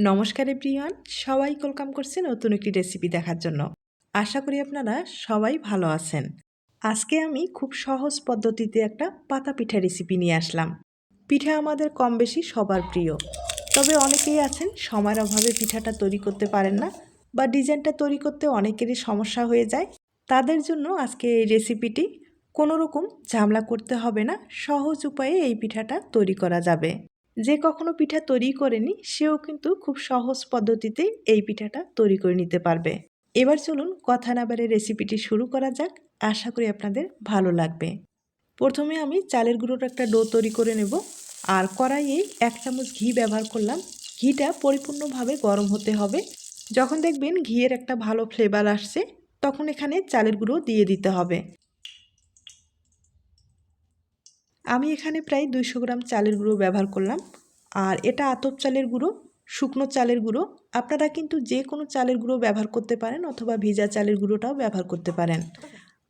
নমস্কার এভরিওয়ান, সবাই ওয়েলকাম করছে নতুন একটি রেসিপি দেখার জন্য। আশা করি আপনারা সবাই ভালো আছেন। আজকে আমি খুব সহজ পদ্ধতিতে একটা পাতা পিঠা রেসিপি নিয়ে আসলাম। পিঠা আমাদের কম বেশি সবার প্রিয়, তবে অনেকেই আছেন সময়ের অভাবে পিঠাটা তৈরি করতে পারেন না বা ডিজাইনটা তৈরি করতে অনেকেরই সমস্যা হয়ে যায়। তাদের জন্য আজকে এই রেসিপিটি কোনো রকম ঝামেলা করতে হবে না, সহজ উপায়ে এই পিঠাটা তৈরি করা যাবে। যে কখনো পিঠা তৈরি করেনি সেও কিন্তু খুব সহজ পদ্ধতিতে এই পিঠাটা তৈরি করে নিতে পারবে। এবার চলুন কথা না বাড়িয়ে রেসিপিটি শুরু করা যাক। আশা করি আপনাদের ভালো লাগবে। প্রথমে আমি চালের গুঁড়োর একটা ডো তৈরি করে নেব। আর কড়াইয়ে 1 চামচ ঘি ব্যবহার করলাম। ঘিটা পরিপূর্ণভাবে গরম হতে হবে। যখন দেখবেন ঘিয়ের একটা ভালো ফ্লেভার আসছে, তখন এখানে চালের গুঁড়ো দিয়ে দিতে হবে। আমি এখানে প্রায় 200 গ্রাম চালের গুঁড়ো ব্যবহার করলাম। আর এটা আতপ চালের গুঁড়ো, শুকনো চালের গুঁড়ো। আপনারা কিন্তু যে কোনো চালের গুঁড়ো ব্যবহার করতে পারেন অথবা ভিজা চালের গুঁড়োটাও ব্যবহার করতে পারেন।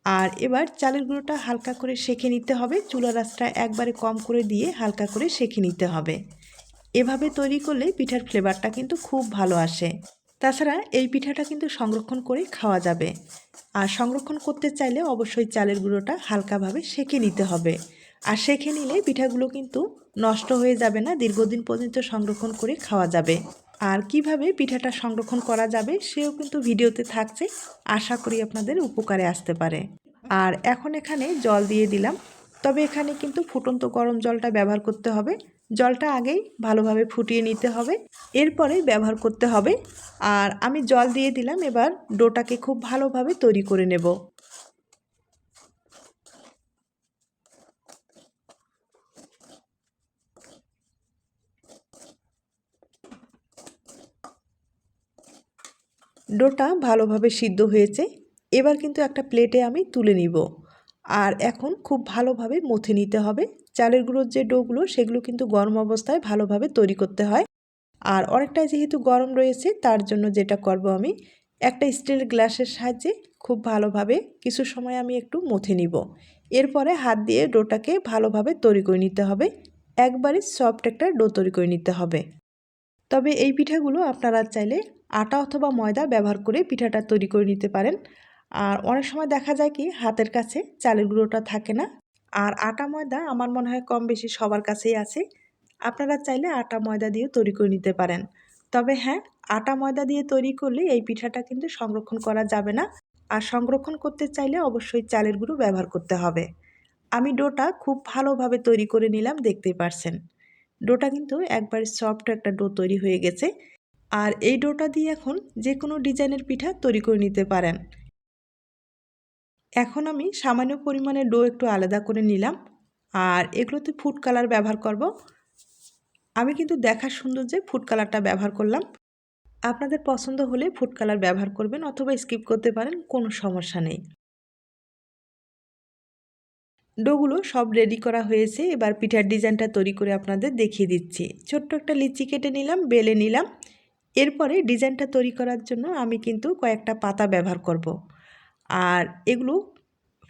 আর এবার চালের গুঁড়োটা হালকা করে সেঁকে নিতে হবে। চুলার আঁচটা একবারে কম করে দিয়ে হালকা করে সেঁকে নিতে হবে। এভাবে তৈরি করলে পিঠার ফ্লেভারটা কিন্তু খুব ভালো আসে। তাছাড়া এই পিঠাটা কিন্তু সংরক্ষণ করে খাওয়া যাবে। আর সংরক্ষণ করতে চাইলে অবশ্যই চালের গুঁড়োটা হালকাভাবে সেঁকে নিতে হবে। আর সেঁকে নিলে পিঠাগুলো কিন্তু নষ্ট হয়ে যাবে না, দীর্ঘদিন পর্যন্ত সংরক্ষণ করে খাওয়া যাবে। আর কিভাবে পিঠাটা সংরক্ষণ করা যাবে সেও কিন্তু ভিডিওতে থাকছে, আশা করি আপনাদের উপকারে আসতে পারে। আর এখন এখানে জল দিয়ে দিলাম, তবে এখানে কিন্তু ফুটন্ত গরম জলটা ব্যবহার করতে হবে। জলটা আগেই ভালোভাবে ফুটিয়ে নিতে হবে, এরপরে ব্যবহার করতে হবে। আর আমি জল দিয়ে দিলাম, এবার ডোটাকে খুব ভালোভাবে তৈরি করে নেব। ডোটা ভালোভাবে সিদ্ধ হয়েছে। এবার কিন্তু একটা প্লেটে আমি তুলে নিব। আর এখন খুব ভালোভাবে মথে নিতে হবে। চালের গুঁড়োর যে ডোগুলো সেগুলো কিন্তু গরম অবস্থায় ভালোভাবে তৈরি করতে হয়। আর অনেকটাই যেহেতু গরম রয়েছে, তার জন্য যেটা করব আমি একটা স্টিলের গ্লাসের সাহায্যে খুব ভালোভাবে কিছু সময় আমি একটু মথে নিব। এরপরে হাত দিয়ে ডোটাকে ভালোভাবে তৈরি করে নিতে হবে। একবারে সফট একটা ডো তৈরি করে নিতে হবে। তবে এই পিঠাগুলো আপনারা চাইলে আটা অথবা ময়দা ব্যবহার করে পিঠাটা তৈরি করে নিতে পারেন। আর অনেক সময় দেখা যায় কি হাতের কাছে চালের গুঁড়োটা থাকে না। আর আটা ময়দা আমার মনে হয় কম বেশি সবার কাছেই আছে। আপনারা চাইলে আটা ময়দা দিয়েও তৈরি করে নিতে পারেন। তবে হ্যাঁ, আটা ময়দা দিয়ে তৈরি করলে এই পিঠাটা কিন্তু সংরক্ষণ করা যাবে না। আর সংরক্ষণ করতে চাইলে অবশ্যই চালের গুঁড়ো ব্যবহার করতে হবে। আমি ডোটা খুব ভালোভাবে তৈরি করে নিলাম, দেখতেই পারছেন। ডোটা কিন্তু একবারে সফট একটা ডো তৈরি হয়ে গেছে। আর এই ডোটা দিয়ে এখন যে কোনো ডিজাইনের পিঠা তৈরি করে নিতে পারেন। এখন আমি সামান্য পরিমাণে ডো একটু আলাদা করে নিলাম। আর এগুলোতে ফুড কালার ব্যবহার করব। আমি কিন্তু দেখার সৌন্দর্যে ফুড কালারটা ব্যবহার করলাম। আপনাদের পছন্দ হলে ফুড কালার ব্যবহার করবেন অথবা স্কিপ করতে পারেন, কোনো সমস্যা নেই। ডোগুলো সব রেডি করা হয়েছে। এবার পিঠার ডিজাইনটা তৈরি করে আপনাদের দেখিয়ে দিচ্ছি। ছোট্ট একটা লিচি কেটে নিলাম, বেলে নিলাম। এরপরে ডিজাইনটা তৈরি করার জন্য আমি কিন্তু কয়েকটা পাতা ব্যবহার করব। আর এগুলো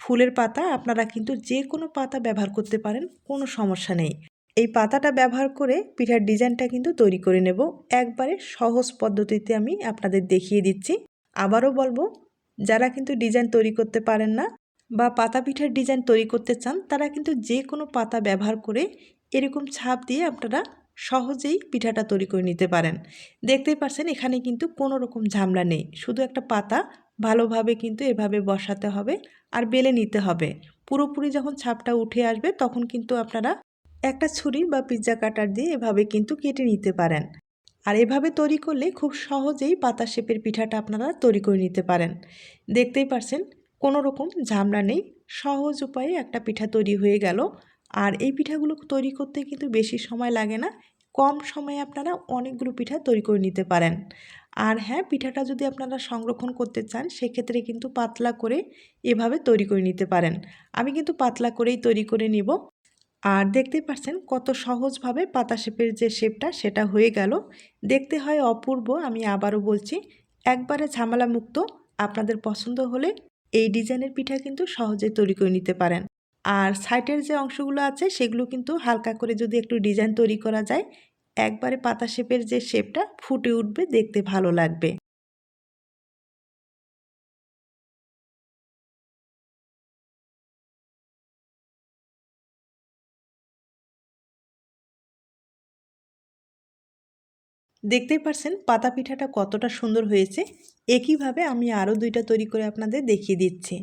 ফুলের পাতা, আপনারা কিন্তু যে কোনো পাতা ব্যবহার করতে পারেন, কোনো সমস্যা নেই। এই পাতাটা ব্যবহার করে পিঠার ডিজাইনটা কিন্তু তৈরি করে নেব। একবারে সহজ পদ্ধতিতে আমি আপনাদের দেখিয়ে দিচ্ছি। আবারও বলবো, যারা কিন্তু ডিজাইন তৈরি করতে পারেন না বা পাতা পিঠার ডিজাইন তৈরি করতে চান, তারা কিন্তু যে কোনো পাতা ব্যবহার করে এরকম ছাপ দিয়ে আপনারা সহজেই পিঠাটা তৈরি করে নিতে পারেন। দেখতেই পাচ্ছেন এখানে কিন্তু কোনো রকম ঝামেলা নেই। শুধু একটা পাতা ভালোভাবে কিন্তু এভাবে বসাতে হবে আর বেলে নিতে হবে। পুরোপুরি যখন ছাপটা উঠে আসবে তখন কিন্তু আপনারা একটা ছুরি বা পিৎজা কাটার দিয়ে এভাবে কিন্তু কেটে নিতে পারেন। আর এভাবে তৈরি করলে খুব সহজেই পাতা শেপের পিঠাটা আপনারা তৈরি করে নিতে পারেন। দেখতেই পারছেন কোনো রকম ঝামেলা নেই, সহজ উপায়ে একটা পিঠা তৈরি হয়ে গেল। আর এই পিঠাগুলো তৈরি করতে কিন্তু বেশি সময় লাগে না, কম সময়ে আপনারা অনেকগুলো পিঠা তৈরি করে নিতে পারেন। আর হ্যাঁ, পিঠাটা যদি আপনারা সংরক্ষণ করতে চান সেক্ষেত্রে কিন্তু পাতলা করে এভাবে তৈরি করে নিতে পারেন। আমি কিন্তু পাতলা করেই তৈরি করে নিব। আর দেখতেই পাচ্ছেন কত সহজভাবে পাতা শেপের যে শেপটা সেটা হয়ে গেল। দেখতে হয় অপূর্ব। আমি আবারও বলছি, একবারে ঝামেলা মুক্ত। আপনাদের পছন্দ হলে এই ডিজাইনের পিঠা কিন্তু সহজে তৈরি করে নিতে পারেন। আর সাইডের যে অংশগুলো আছে সেগুলো কিন্তু হালকা করে যদি একটু ডিজাইন তৈরি করা যায়, একবারে পাতা শেপের যে শেপটা ফুটে উঠবে, দেখতে ভালো লাগবে। দেখতেই পারছেন পাতা পিঠাটা কতটা সুন্দর হয়েছে। একইভাবে আমি আরও 2টা তৈরি করে আপনাদের দেখিয়ে দিচ্ছি।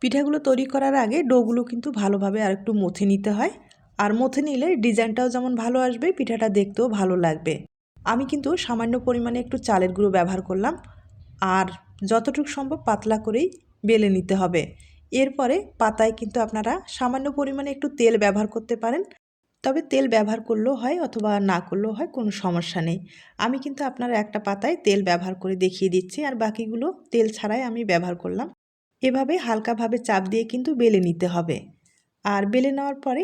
পিঠাগুলো তৈরি করার আগে ডোগুলো কিন্তু ভালোভাবে আরেকটু মথে নিতে হয়। আর মথে নিলে ডিজাইনটাও যেমন ভালো আসবে, পিঠাটা দেখতেও ভালো লাগবে। আমি কিন্তু সামান্য পরিমাণে একটু চালের গুঁড়ো ব্যবহার করলাম। আর যতটুকু সম্ভব পাতলা করেই বেলে নিতে হবে। এরপরে পাতায় কিন্তু আপনারা সামান্য পরিমাণে একটু তেল ব্যবহার করতে পারেন। তবে তেল ব্যবহার করলেও হয় অথবা না করলেও হয়, কোনো সমস্যা নেই। আমি কিন্তু আপনারা একটা পাতায় তেল ব্যবহার করে দেখিয়ে দিচ্ছি, আর বাকিগুলো তেল ছাড়াই আমি ব্যবহার করলাম। এভাবে হালকাভাবে চাপ দিয়ে কিন্তু বেলে নিতে হবে। আর বেলে নেওয়ার পরে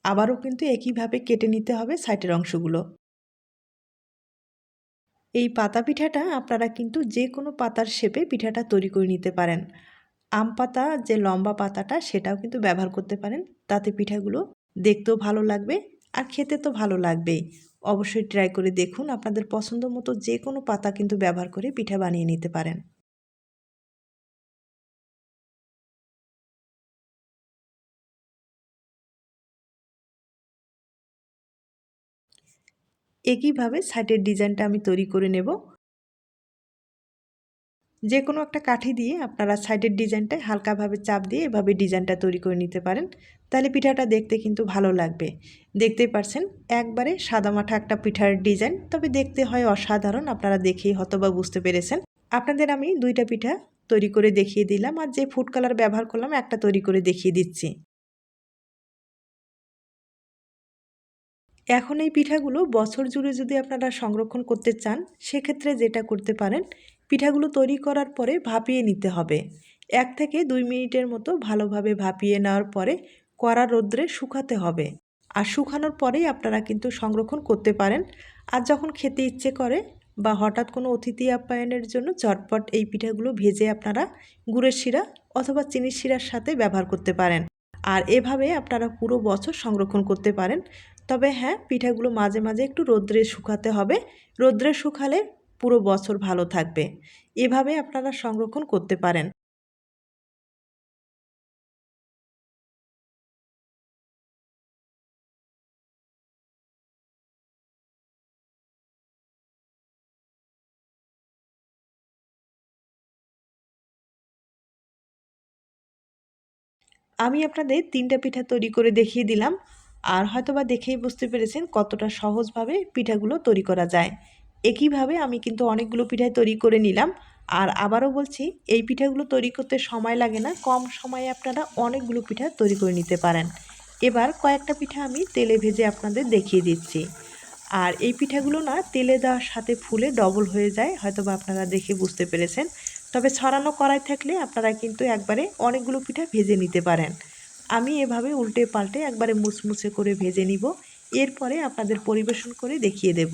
আবারও কিন্তু একইভাবে কেটে নিতে হবে সাইডের অংশগুলো। এই পাতা পিঠাটা আপনারা কিন্তু যে কোনো পাতার শেপে পিঠাটা তৈরি করে নিতে পারেন। আম পাতা যে লম্বা পাতাটা, সেটাও কিন্তু ব্যবহার করতে পারেন। তাতে পিঠাগুলো দেখতেও ভালো লাগবে আর খেতে তো ভালো লাগবেই। অবশ্যই ট্রাই করে দেখুন। আপনাদের পছন্দ মতো যে কোনো পাতা কিন্তু ব্যবহার করে পিঠা বানিয়ে নিতে পারেন। একইভাবে সাইডের ডিজাইনটা আমি তৈরি করে নেব। যে কোনো একটা কাঠি দিয়ে আপনারা সাইডের ডিজাইনটায় হালকাভাবে চাপ দিয়ে এভাবে ডিজাইনটা তৈরি করে নিতে পারেন। তাহলে পিঠাটা দেখতে কিন্তু ভালো লাগবে। দেখতেই পারছেন একবারে সাদামাঠা একটা পিঠার ডিজাইন, তবে দেখতে হয় অসাধারণ। আপনারা দেখেই হয়তোবা বুঝতে পেরেছেন। আপনাদের আমি 2টা পিঠা তৈরি করে দেখিয়ে দিলাম, আর যে ফুড কালার ব্যবহার করলাম একটা তৈরি করে দেখিয়ে দিচ্ছি। এখন এই পিঠাগুলো বছর জুড়ে যদি আপনারা সংরক্ষণ করতে চান, সেক্ষেত্রে যেটা করতে পারেন, পিঠাগুলো তৈরি করার পরে ভাপিয়ে নিতে হবে। 1 থেকে 2 মিনিটের মতো ভালোভাবে ভাপিয়ে নেওয়ার পরে কড়া রোদ্রে শুকাতে হবে। আর শুকানোর পরেই আপনারা কিন্তু সংরক্ষণ করতে পারেন। আর যখন খেতে ইচ্ছে করে বা হঠাৎ কোনো অতিথি আপ্যায়নের জন্য ঝটপট এই পিঠাগুলো ভেজে আপনারা গুড়ের শিরা অথবা চিনির শিরার সাথে ব্যবহার করতে পারেন। আর এভাবে আপনারা পুরো বছর সংরক্ষণ করতে পারেন। তবে হ্যাঁ, পিঠাগুলো মাঝে মাঝে একটু রোদ্রে শুকাতে হবে। রোদ্রে শুকালে পুরো বছর ভালো থাকবে। এভাবে আপনারা সংরক্ষণ করতে পারেন। আমি আপনাদের 3টা পিঠা তৈরি করে দেখিয়ে দিলাম। আর হয়তোবা দেখেই বুঝতে পেরেছেন কতটা সহজভাবে পিঠাগুলো তৈরি করা যায়। একইভাবে আমি কিন্তু অনেকগুলো পিঠাই তৈরি করে নিলাম। আর আবারও বলছি, এই পিঠাগুলো তৈরি করতে সময় লাগে না। কম সময়ে আপনারা অনেকগুলো পিঠা তৈরি করে নিতে পারেন। এবার কয়েকটা পিঠা আমি তেলে ভেজে আপনাদের দেখিয়ে দিচ্ছি। আর এই পিঠাগুলো না তেলে দেওয়ার সাথে ফুলে ডবল হয়ে যায়, হয়তোবা আপনারা দেখে বুঝতে পেরেছেন। তবে ছড়ানো কড়াই থাকলে আপনারা কিন্তু একবারে অনেকগুলো পিঠা ভেজে নিতে পারেন। আমি এভাবে উল্টে পাল্টে একবারে মুচমুচে করে ভেজে নিব। এরপরে আপনাদের পরিবেশন করে দেখিয়ে দেব।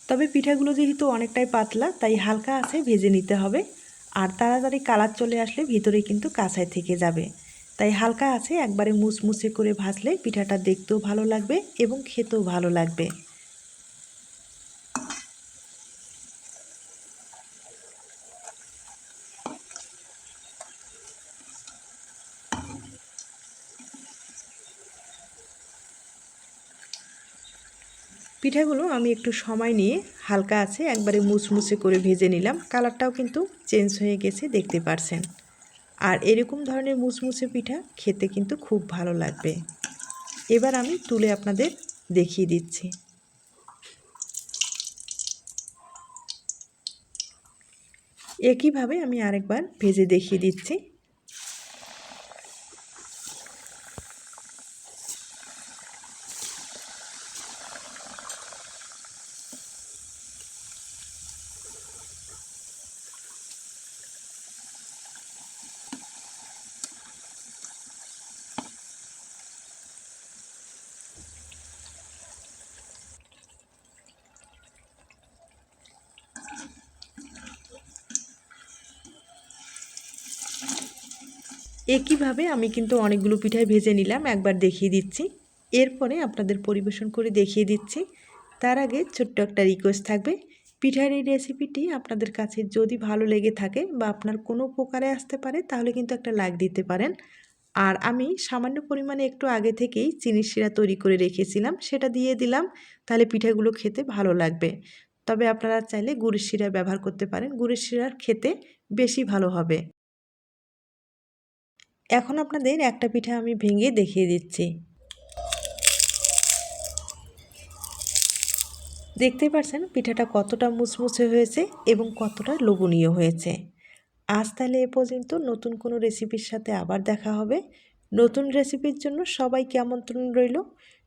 তবে পিঠাগুলো যেহেতু অনেকটাই পাতলা, তাই হালকা আছে ভেজে নিতে হবে। আর তাড়াতাড়ি কালার চলে আসলে ভিতরে কিন্তু কাঁচাই থেকে যাবে। তাই হালকা আছে একবারে মুচমুচে করে ভাজলে পিঠাটা দেখতেও ভালো লাগবে এবং খেতেও ভালো লাগবে। পিঠাগুলো আমি একটু সময় নিয়ে হালকা আছে একবারে মুচমুচে করে ভেজে নিলাম। কালারটাও কিন্তু চেঞ্জ হয়ে গেছে, দেখতে পারছেন। আর এরকম ধরনের মুচমুচে পিঠা খেতে কিন্তু খুব ভালো লাগবে। এবার আমি তুলে আপনাদের দেখিয়ে দিচ্ছি। একইভাবে আমি আরেকবার ভেজে দেখিয়ে দিচ্ছি। একইভাবে আমি কিন্তু অনেকগুলো পিঠাই ভেজে নিলাম, একবার দেখিয়ে দিচ্ছি। এরপরে আপনাদের পরিবেশন করে দেখিয়ে দিচ্ছি। তার আগে ছোট্ট একটা রিকোয়েস্ট থাকবে, পিঠার এই রেসিপিটি আপনাদের কাছে যদি ভালো লেগে থাকে বা আপনার কোনো উপকারে আসতে পারে তাহলে কিন্তু একটা লাইক দিতে পারেন। আর আমি সামান্য পরিমাণে একটু আগে থেকেই চিনির শিরা তৈরি করে রেখেছিলাম, সেটা দিয়ে দিলাম, তাহলে পিঠাগুলো খেতে ভালো লাগবে। তবে আপনারা চাইলে গুড়ের শিরা ব্যবহার করতে পারেন, গুড়ের শিরার খেতে বেশি ভালো হবে। এখন আপনাদের একটা পিঠা আমি ভেঙে দেখিয়ে দিচ্ছি। দেখতেই পাচ্ছেন পিঠাটা কতটা মুচমুচে হয়েছে এবং কতটা লোভনীয় হয়েছে। আজ তাহলে এ পর্যন্ত, নতুন কোনো রেসিপির সাথে আবার দেখা হবে। নতুন রেসিপির জন্য সবাইকে আমন্ত্রণ রইল।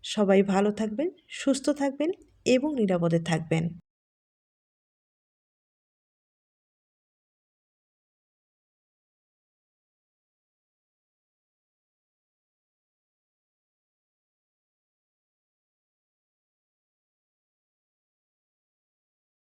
সবাই ভালো থাকবেন, সুস্থ থাকবেন এবং নিরাপদে থাকবেন।